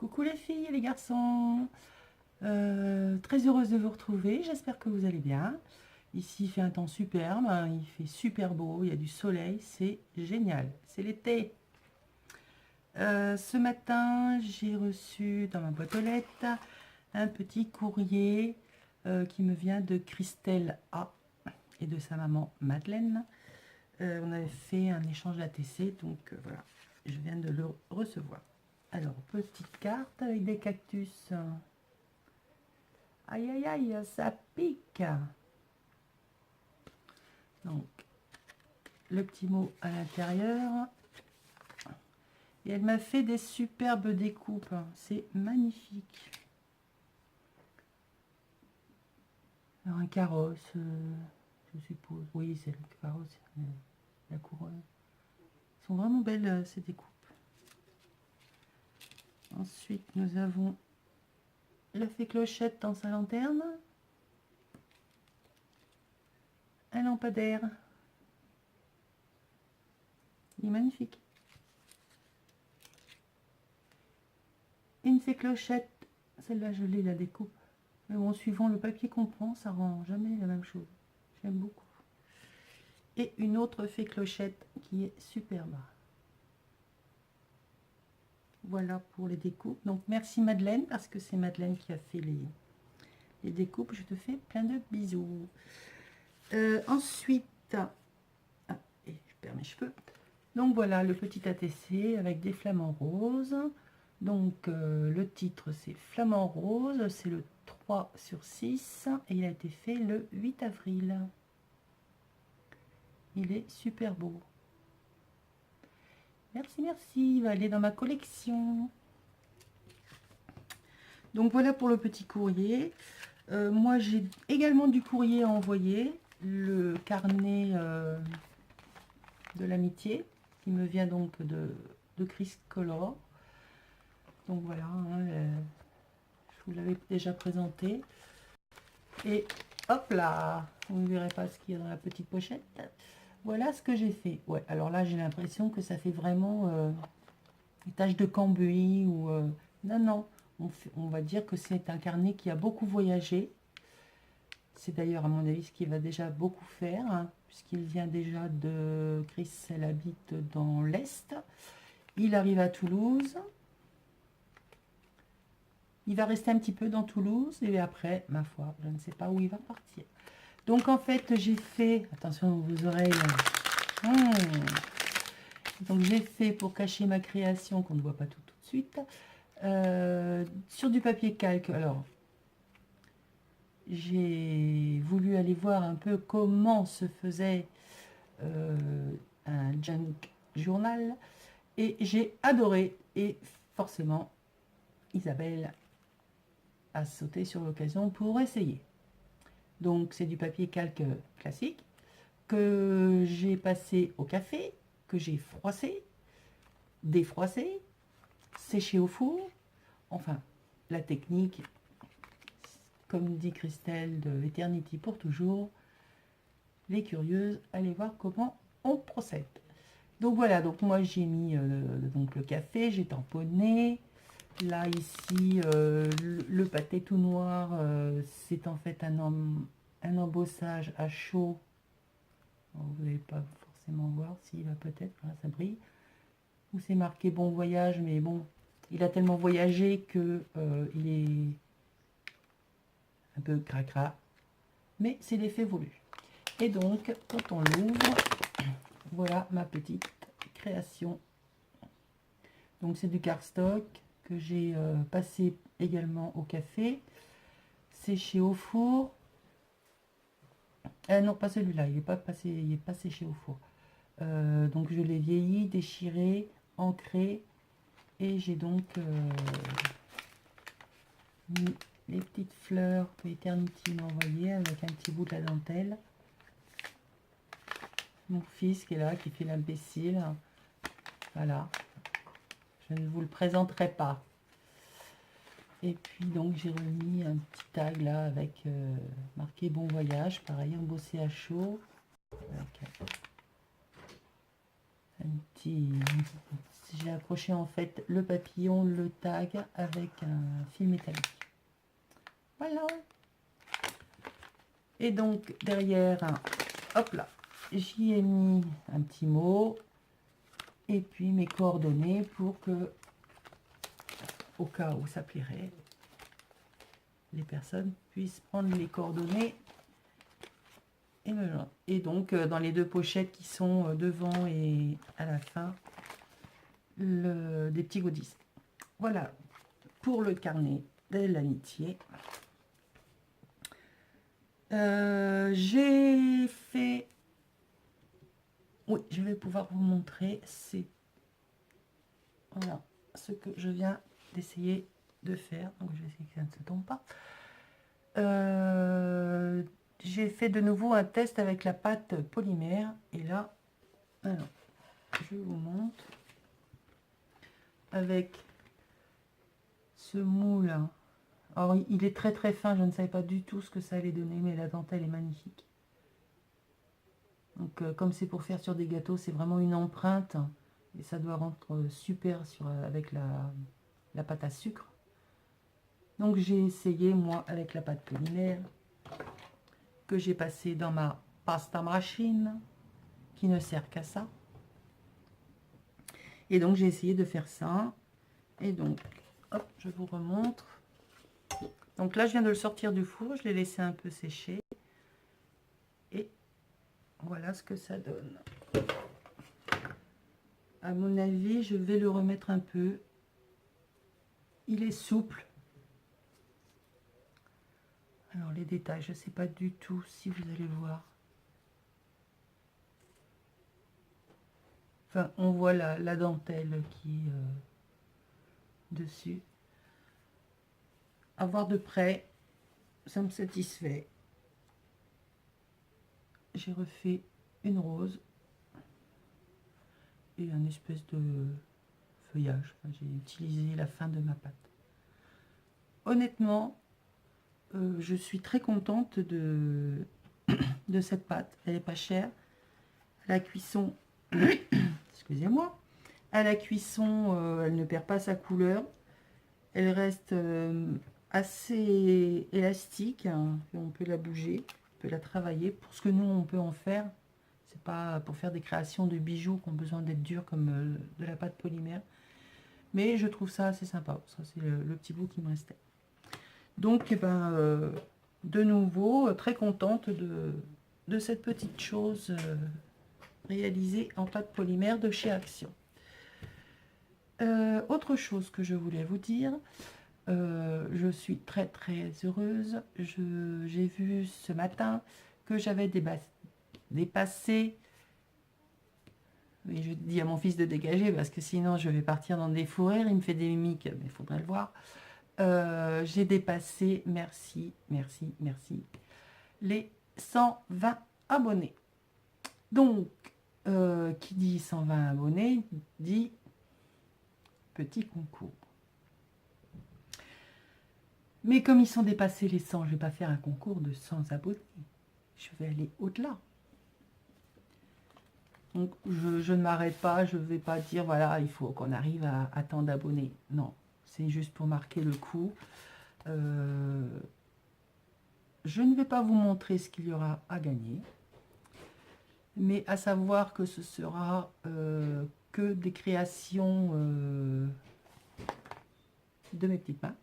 Coucou les filles et les garçons, très heureuse de vous retrouver, j'espère que vous allez bien. Ici il fait un temps superbe, hein, il fait super beau, il y a du soleil, c'est génial, c'est l'été. Ce matin j'ai reçu dans ma boîte aux lettres un petit courrier qui me vient de Christelle A et de sa maman Madeleine. On avait fait un échange d'ATC, donc voilà, je viens de le recevoir. Alors, petite carte avec des cactus. Aïe, aïe, aïe, ça pique. Donc, le petit mot à l'intérieur. Et elle m'a fait des superbes découpes. C'est magnifique. Alors, un carrosse, je suppose. Oui, c'est le carrosse, la couronne. Elles sont vraiment belles, ces découpes. Ensuite, nous avons la fée Clochette dans sa lanterne. Un lampadaire. Il est magnifique. Une fée Clochette. Celle-là, je l'ai, la découpe. Mais bon, suivant le papier qu'on prend, ça rend jamais la même chose. J'aime beaucoup. Et une autre fée Clochette qui est superbe. Voilà pour les découpes. Donc, merci Madeleine, parce que c'est Madeleine qui a fait les découpes. Je te fais plein de bisous. Ensuite, et je perds mes cheveux. Donc, voilà le petit ATC avec des flamants roses. Donc, le titre, c'est Flamant Rose. C'est le 3/6 et il a été fait le 8 avril. Il est super beau. Merci, merci. Il va aller dans ma collection. Donc, voilà pour le petit courrier. Moi, j'ai également du courrier à envoyer. Le carnet de l'amitié qui me vient donc de Chris Color. Donc, voilà. Hein, je vous l'avais déjà présenté. Et hop là, vous ne verrez pas ce qu'il y a dans la petite pochette. Voilà ce que j'ai fait. Ouais, alors là, j'ai l'impression que ça fait vraiment des taches de cambouis ou non, non. On va dire que c'est un carnet qui a beaucoup voyagé. C'est d'ailleurs, à mon avis, ce qu'il va déjà beaucoup faire, hein, puisqu'il vient déjà de... Chris, elle habite dans l'Est. Il arrive à Toulouse. Il va rester un petit peu dans Toulouse et après, ma foi, je ne sais pas où il va partir. Donc, en fait, j'ai fait... Attention vos oreilles. Donc, j'ai fait, pour cacher ma création, qu'on ne voit pas tout de suite, sur du papier calque. Alors, j'ai voulu aller voir un peu comment se faisait un junk journal et j'ai adoré. Et forcément, Isabelle a sauté sur l'occasion pour essayer. Donc, c'est du papier calque classique que j'ai passé au café, que j'ai froissé, défroissé, séché au four. Enfin, la technique, comme dit Christelle de Eternity pour toujours, les curieuses, allez voir comment on procède. Donc voilà, donc moi j'ai mis donc le café, j'ai tamponné. Là ici, le pâté tout noir, c'est en fait un embossage à chaud. Alors, vous n'allez pas forcément voir, s'il va peut-être, voilà, ça brille. Où c'est marqué bon voyage, mais bon, il a tellement voyagé que il est un peu cracra, mais c'est l'effet voulu. Et donc, quand on l'ouvre, voilà ma petite création. Donc, c'est du cardstock que j'ai passé également au café, séché au four. Non, pas celui-là, il n'est pas passé, il est pas séché au four. Donc, je l'ai vieilli, déchiré, ancré, et j'ai donc mis les petites fleurs que Eternity m'a envoyées avec un petit bout de la dentelle. Mon fils qui est là, qui fait l'imbécile. Voilà. Je ne vous le présenterai pas. Et puis donc j'ai remis un petit tag là avec marqué bon voyage, pareil embossé à chaud. Avec un petit j'ai accroché en fait le papillon, le tag avec un fil métallique. Voilà. Et donc derrière, hop là, j'y ai mis un petit mot et puis mes coordonnées pour que, au cas où ça plairait, les personnes puissent prendre les coordonnées et me joindre. Et donc dans les deux pochettes qui sont devant et à la fin, des petits goodies. Voilà pour le carnet de l'amitié. J'ai fait... Oui, je vais pouvoir vous montrer. C'est voilà ce que je viens d'essayer de faire. Donc, je vais essayer que ça ne se tombe pas. J'ai fait de nouveau un test avec la pâte polymère. Et là, alors, je vous montre. Avec ce moule. Alors, il est très très fin. Je ne savais pas du tout ce que ça allait donner. Mais la dentelle est magnifique. Donc, comme c'est pour faire sur des gâteaux, c'est vraiment une empreinte. Et ça doit rendre super avec la pâte à sucre. Donc, j'ai essayé, moi, avec la pâte polymère, que j'ai passé dans ma pasta machine, qui ne sert qu'à ça. Et donc, j'ai essayé de faire ça. Et donc, hop, je vous remontre. Donc là, je viens de le sortir du four. Je l'ai laissé un peu sécher. Et voilà ce que ça donne. À mon avis, je vais le remettre un peu. Il est souple. Alors les détails, je ne sais pas du tout si vous allez voir. Enfin, on voit la dentelle qui est dessus. À voir de près, ça me satisfait. J'ai refait une rose et un espèce de feuillage. Enfin, j'ai utilisé la fin de ma pâte. Honnêtement, je suis très contente de cette pâte. Elle n'est pas chère. À la cuisson, excusez-moi, à la cuisson, elle ne perd pas sa couleur. Elle reste assez élastique, hein, et on peut la bouger, on peut la travailler. Pour ce que nous, on peut en faire, c'est pas pour faire des créations de bijoux qui ont besoin d'être durs comme de la pâte polymère. Mais je trouve ça assez sympa. Ça, c'est le petit bout qui me restait. Donc, eh ben, de nouveau, très contente de cette petite chose réalisée en pâte polymère de chez Action. Autre chose que je voulais vous dire, je suis très très heureuse. J'ai vu ce matin que j'avais dépassé, et je dis à mon fils de dégager parce que sinon je vais partir dans des fous rires, il me fait des mimiques, mais il faudrait le voir. J'ai dépassé, merci, les 120 abonnés. Donc, qui dit 120 abonnés, dit petit concours. Mais comme ils sont dépassés les 100, je ne vais pas faire un concours de 100 abonnés. Je vais aller au-delà. Donc, je ne m'arrête pas, je ne vais pas dire, voilà, il faut qu'on arrive à tant d'abonnés. Non, c'est juste pour marquer le coup. Je ne vais pas vous montrer ce qu'il y aura à gagner, mais à savoir que ce sera que des créations de mes petites mains.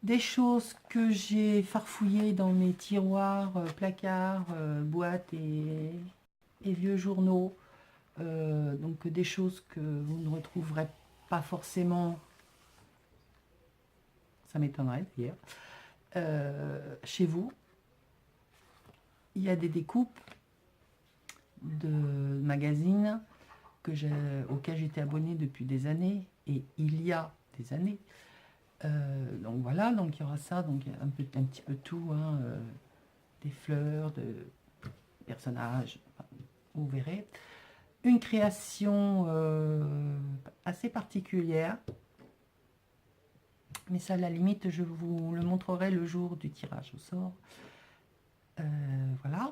Des choses que j'ai farfouillées dans mes tiroirs, placards, boîtes et vieux journaux. Donc des choses que vous ne retrouverez pas forcément, ça m'étonnerait d'ailleurs, chez vous. Il y a des découpes de magazines auxquels j'étais abonnée depuis des années, et il y a des années. Donc voilà, donc il y aura ça, donc un petit peu tout, hein, des fleurs, de personnages, enfin, vous verrez. Une création assez particulière, mais ça, à la limite, je vous le montrerai le jour du tirage au sort. Voilà.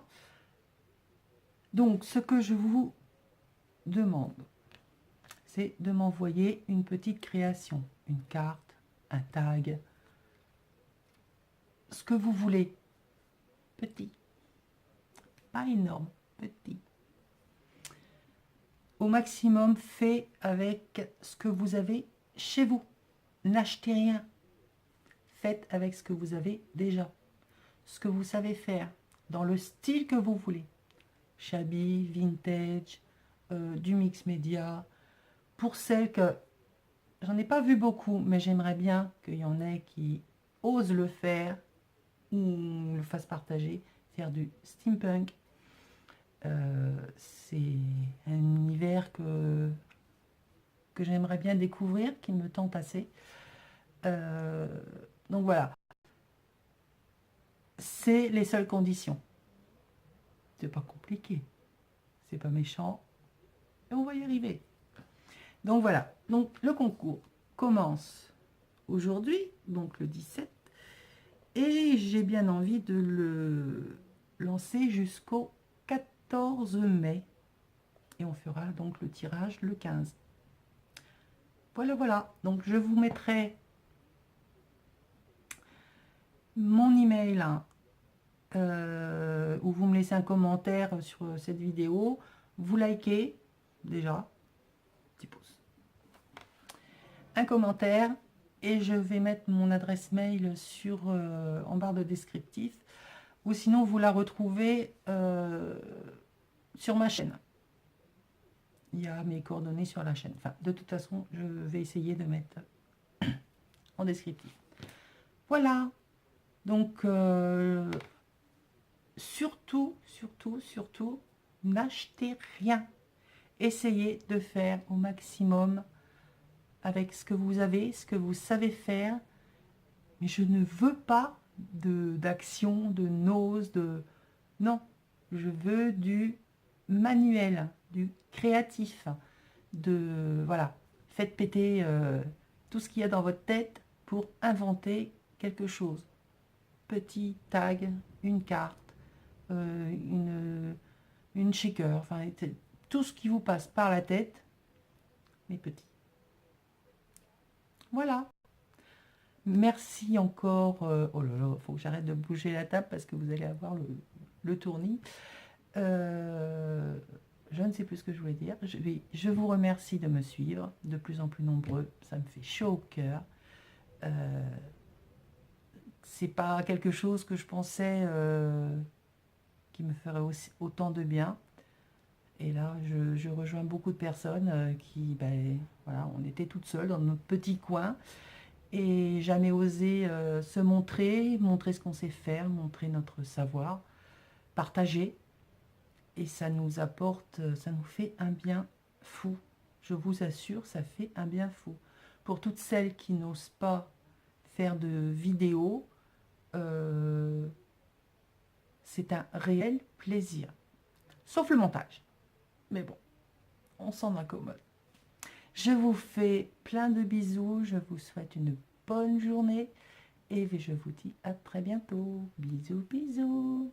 Donc, ce que je vous demande, c'est de m'envoyer une petite création, une carte, un tag, ce que vous voulez. Petit, pas énorme, petit. Au maximum, fait avec ce que vous avez chez vous. N'achetez rien. Faites avec ce que vous avez déjà. Ce que vous savez faire, dans le style que vous voulez. Shabby, vintage, du mix média. Pour celles que, j'en ai pas vu beaucoup, mais j'aimerais bien qu'il y en ait qui osent le faire ou le fassent partager, faire du steampunk. C'est un univers que j'aimerais bien découvrir, qui me tente assez. Donc voilà, c'est les seules conditions. C'est pas compliqué, c'est pas méchant, et on va y arriver. Donc voilà, donc le concours commence aujourd'hui, donc le 17, et j'ai bien envie de le lancer jusqu'au 14 mai. Et on fera donc le tirage le 15. Voilà, voilà. Donc je vous mettrai mon email où vous me laissez un commentaire sur cette vidéo. Vous likez déjà, petit pouce, un commentaire, et je vais mettre mon adresse mail en barre de descriptif, ou sinon vous la retrouvez sur ma chaîne. Il y a mes coordonnées sur la chaîne. Enfin, de toute façon, je vais essayer de mettre en descriptif. Voilà. Donc, surtout, n'achetez rien. Essayez de faire au maximum avec ce que vous avez, ce que vous savez faire. Mais je ne veux pas d'action, de nose, de... Non, je veux du manuel, du créatif, voilà, faites péter tout ce qu'il y a dans votre tête pour inventer quelque chose. Petit tag, une carte, une shaker, enfin tout ce qui vous passe par la tête, mais petit. Voilà. Merci encore. Oh là là, il faut que j'arrête de bouger la table parce que vous allez avoir le tournis. Je ne sais plus ce que je voulais dire. Je vous remercie de me suivre, de plus en plus nombreux. Ça me fait chaud au cœur. C'est pas quelque chose que je pensais qui me ferait autant de bien. Et là, je rejoins beaucoup de personnes qui, ben, voilà, on était toutes seules dans notre petit coin et jamais osé se montrer ce qu'on sait faire, montrer notre savoir, partager. Et ça nous apporte, ça nous fait un bien fou. Je vous assure, ça fait un bien fou. Pour toutes celles qui n'osent pas faire de vidéos, c'est un réel plaisir. Sauf le montage. Mais bon, on s'en accommode. Je vous fais plein de bisous. Je vous souhaite une bonne journée. Et je vous dis à très bientôt. Bisous, bisous.